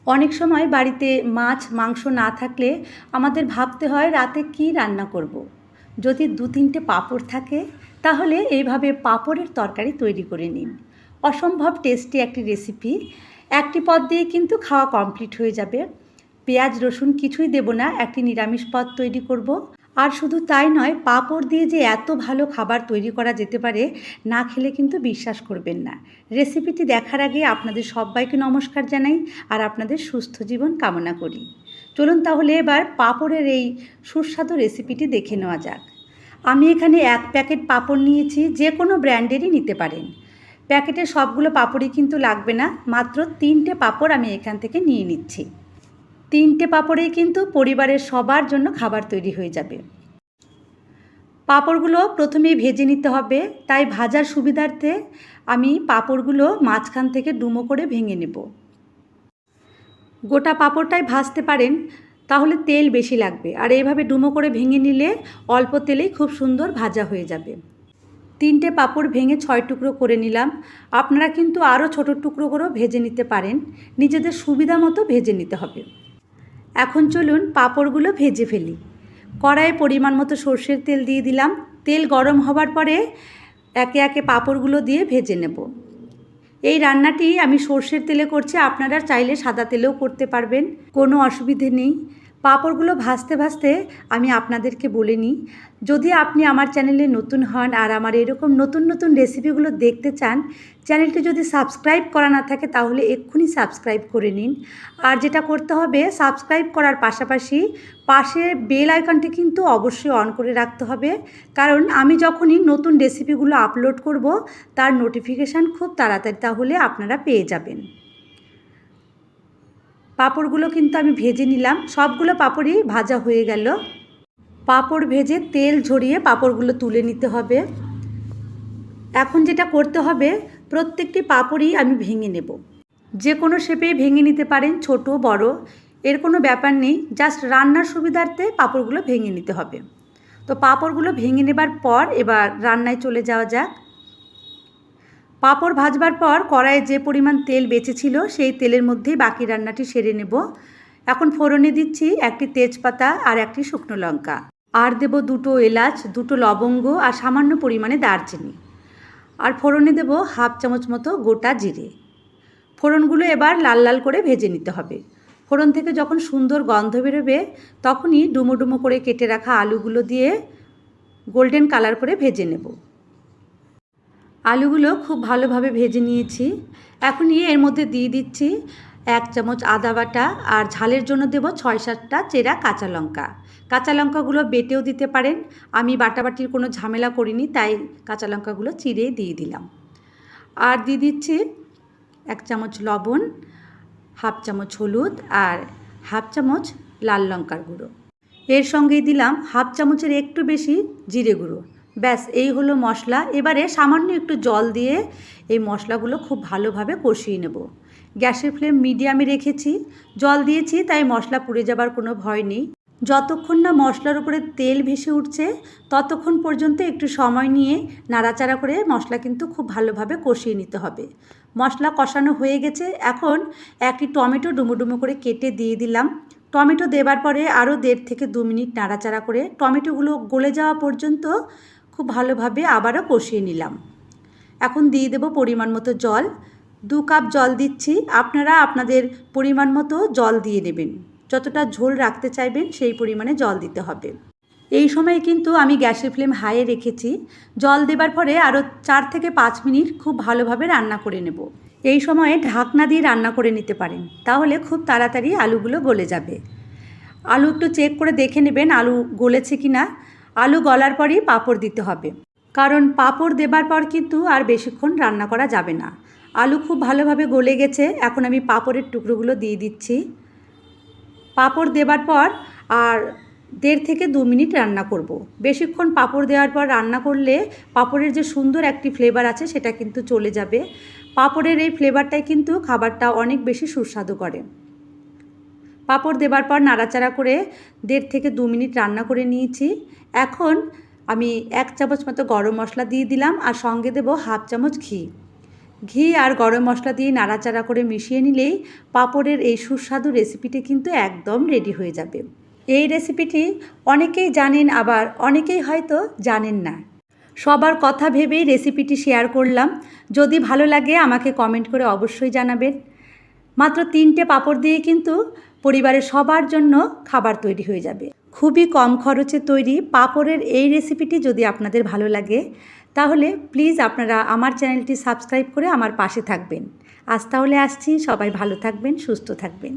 অনেক সময় বাড়িতে মাছ মাংস না থাকলে আমাদের ভাবতে হয় রাতে কী রান্না করব। যদি 2-3টে পাঁপড় থাকে তাহলে এইভাবে পাঁপড়ের তরকারি তৈরি করে নিন। অসম্ভব টেস্টি একটি রেসিপি। একটি পদ দিয়ে কিন্তু খাওয়া কমপ্লিট হয়ে যাবে। পেঁয়াজ রসুন কিছুই দেব না, একটি নিরামিষ পদ তৈরি করব। আর শুধু তাই নয়, পাঁপড় দিয়ে যে এত ভালো খাবার তৈরি করা যেতে পারে না খেলে কিন্তু বিশ্বাস করবেন না। রেসিপিটি দেখার আগে আপনাদের সবাইকে নমস্কার জানাই আর আপনাদের সুস্থ জীবন কামনা করি। চলুন তাহলে এবার পাঁপড়ের এই সুস্বাদু রেসিপিটি দেখে নেওয়া যাক। আমি এখানে 1 প্যাকেট পাঁপড় নিয়েছি, যে কোনো ব্র্যান্ডেরই নিতে পারেন। প্যাকেটের সবগুলো পাঁপড়ই কিন্তু লাগবে না, মাত্র 3টে পাঁপড় আমি এখান থেকে নিয়ে নিচ্ছি। 3টে পাঁপড়েই কিন্তু পরিবারের সবার জন্য খাবার তৈরি হয়ে যাবে। পাঁপড়গুলো প্রথমেই ভেজে নিতে হবে, তাই ভাজার সুবিধার্থে আমি পাঁপড়গুলো মাঝখান থেকে ডুমো করে ভেঙে নেব। গোটা পাঁপড়টাই ভাজতে পারেন, তাহলে তেল বেশি লাগবে, আর এইভাবে ডুমো করে ভেঙে নিলে অল্প তেলেই খুব সুন্দর ভাজা হয়ে যাবে। 3টে পাঁপড় ভেঙে 6 টুকরো করে নিলাম। আপনারা কিন্তু আরও ছোটো টুকরো করেও ভেজে নিতে পারেন, নিজেদের সুবিধা মতো ভেজে নিতে হবে। এখন চলুন পাঁপড়গুলো ভেজে ফেলি। কড়াইয়ে পরিমাণ মতো সর্ষের তেল দিয়ে দিলাম। তেল গরম হবার পরে একে একে পাঁপড়গুলো দিয়ে ভেজে নেব। এই রান্নাটি আমি সর্ষের তেলে করছি, আপনারা চাইলে সাদা তেলেও করতে পারবেন, কোনো অসুবিধে নেই। পাঁপড়গুলো ভাজতে ভাজতে আমি আপনাদেরকে বলে নিই, যদি আপনি আমার চ্যানেলে নতুন হন আর আমার এরকম নতুন নতুন রেসিপিগুলো দেখতে চান, চ্যানেলটি যদি সাবস্ক্রাইব করা না থাকে তাহলে এক্ষুনি সাবস্ক্রাইব করে নিন। আর যেটা করতে হবে, সাবস্ক্রাইব করার পাশাপাশি পাশে বেল আইকনটি কিন্তু অবশ্যই অন করে রাখতে হবে, কারণ আমি যখনই নতুন রেসিপিগুলো আপলোড করব তার নোটিফিকেশান খুব তাড়াতাড়ি তাহলে আপনারা পেয়ে যাবেন। পাঁপড়গুলো কিন্তু আমি ভেজে নিলাম, সবগুলো পাঁপড়ই ভাজা হয়ে গেল। পাঁপড় ভেজে তেল ঝরিয়ে পাঁপড়গুলো তুলে নিতে হবে। এখন যেটা করতে হবে, প্রত্যেকটি পাঁপড়ই আমি ভেঙে নেব। যে কোনো শেপেই ভেঙে নিতে পারেন, ছোট বড় এর কোনো ব্যাপার নেই, জাস্ট রান্নার সুবিধার্থে পাঁপড়গুলো ভেঙে নিতে হবে। তো পাঁপড়গুলো ভেঙে নেবার পর এবার রান্নায় চলে যাওয়া যাক। পাঁপড় ভাজবার পর কড়াইয়ে যে পরিমাণ তেল বেঁচেছিল সেই তেলের মধ্যেই বাকি রান্নাটি সেরে নেব। এখন ফোড়নে দিচ্ছি একটি তেজপাতা আর একটি শুকনো লঙ্কা, আর দেব 2টো এলাচ, 2টো লবঙ্গ আর সামান্য পরিমাণে দারচিনি, আর ফোড়নে দেব 1/2 চামচ মতো গোটা জিরে। ফোড়নগুলো এবার লাল লাল করে ভেজে নিতে হবে। ফোড়ন থেকে যখন সুন্দর গন্ধ বেরোবে তখনই ডুমো ডুমো করে কেটে রাখা আলুগুলো দিয়ে গোল্ডেন কালার করে ভেজে নেব। আলুগুলো খুব ভালোভাবে ভেজে নিয়েছি। এখন এর মধ্যে দিয়ে দিচ্ছি 1 চামচ আদা বাটা, আর ঝালের জন্য দেব 6-7টা চেরা কাঁচা লঙ্কা। কাঁচা লঙ্কাগুলো বেটেও দিতে পারেন, আমি বাটাবাটির কোনো ঝামেলা করিনি তাই কাঁচা লঙ্কাগুলো চিড়েই দিয়ে দিলাম। আর দিয়ে দিচ্ছি 1 চামচ লবণ, 1/2 চামচ হলুদ আর 1/2 চামচ লাল লঙ্কার গুঁড়ো। এর সঙ্গেই দিলাম 1/2 চামচের একটু বেশি জিরে গুঁড়ো। ব্যাস, এই হলো মশলা। এবারে সামান্য একটু জল দিয়ে এই মশলাগুলো খুব ভালোভাবে কষিয়ে নেব। গ্যাসের ফ্লেম মিডিয়ামে রেখেছি, জল দিয়েছি তাই মশলা পুড়ে যাবার কোনো ভয় নেই। যতক্ষণ না মশলার উপরে তেল ভেসে উঠছে ততক্ষণ পর্যন্ত একটু সময় নিয়ে নাড়াচাড়া করে মশলা কিন্তু খুব ভালোভাবে কষিয়ে নিতে হবে। মশলা কষানো হয়ে গেছে, এখন একটি টমেটো ডুমো ডুমো করে কেটে দিয়ে দিলাম। টমেটো দেবার পরে আরও 1.5 থেকে 2 মিনিট নাড়াচাড়া করে টমেটোগুলো গলে যাওয়া পর্যন্ত খুব ভালোভাবে আবারও কষিয়ে নিলাম। এখন দিয়ে দেব পরিমাণ মতো জল, 2 কাপ জল দিচ্ছি। আপনারা আপনাদের পরিমাণ মতো জল দিয়ে নেবেন, যতটা ঝোল রাখতে চাইবেন সেই পরিমাণে জল দিতে হবে। এই সময় কিন্তু আমি গ্যাসের ফ্লেম হাইয়ে রেখেছি। জল দেবার পরে আরও 4 থেকে 5 মিনিট খুব ভালোভাবে রান্না করে নেব। এই সময়ে ঢাকনা দিয়ে রান্না করে নিতে পারেন, তাহলে খুব তাড়াতাড়ি আলুগুলো গলে যাবে। আলু একটু চেক করে দেখে নেবেন আলু গলেছে কি না। আলু গলার পরই পাঁপড় দিতে হবে, কারণ পাঁপড় দেবার পর কিন্তু আর বেশিক্ষণ রান্না করা যাবে না। আলু খুব ভালোভাবে গলে গেছে, এখন আমি পাঁপড়ের টুকরোগুলো দিয়ে দিচ্ছি। পাঁপড় দেবার পর আর 1.5 থেকে 2 মিনিট রান্না করব। বেশিক্ষণ পাঁপড় দেওয়ার পর রান্না করলে পাঁপড়ের যে সুন্দর একটি ফ্লেভার আছে সেটা কিন্তু চলে যাবে। পাঁপড়ের এই ফ্লেভারটাই কিন্তু খাবারটা অনেক বেশি সুস্বাদু করে। পাঁপড় দেবার পর নাড়াচাড়া করে 1.5 থেকে 2 মিনিট রান্না করে নিয়েছি। এখন আমি 1 চামচ মতো গরম মশলা দিয়ে দিলাম, আর সঙ্গে দেব 1/2 চামচ ঘি। ঘি আর গরম মশলা দিয়ে নাড়াচাড়া করে মিশিয়ে নিলেই পাঁপড়ের এই সুস্বাদু রেসিপিটি কিন্তু একদম রেডি হয়ে যাবে। এই রেসিপিটি অনেকেই জানেন, আবার অনেকেই হয়তো জানেন না। সবার কথা ভেবেই রেসিপিটি শেয়ার করলাম। যদি ভালো লাগে আমাকে কমেন্ট করে অবশ্যই জানাবেন। মাত্র 3টে পাঁপড় দিয়ে কিন্তু পরিবারের সবার জন্য খাবার তৈরি হয়ে যাবে। খুবই কম খরচে তৈরি পাঁপড়ের এই রেসিপিটি যদি আপনাদের ভালো লাগে তাহলে প্লিজ আপনারা আমার চ্যানেলটি সাবস্ক্রাইব করে আমার পাশে থাকবেন। আজ তাহলে আসছি, সবাই ভালো থাকবেন, সুস্থ থাকবেন।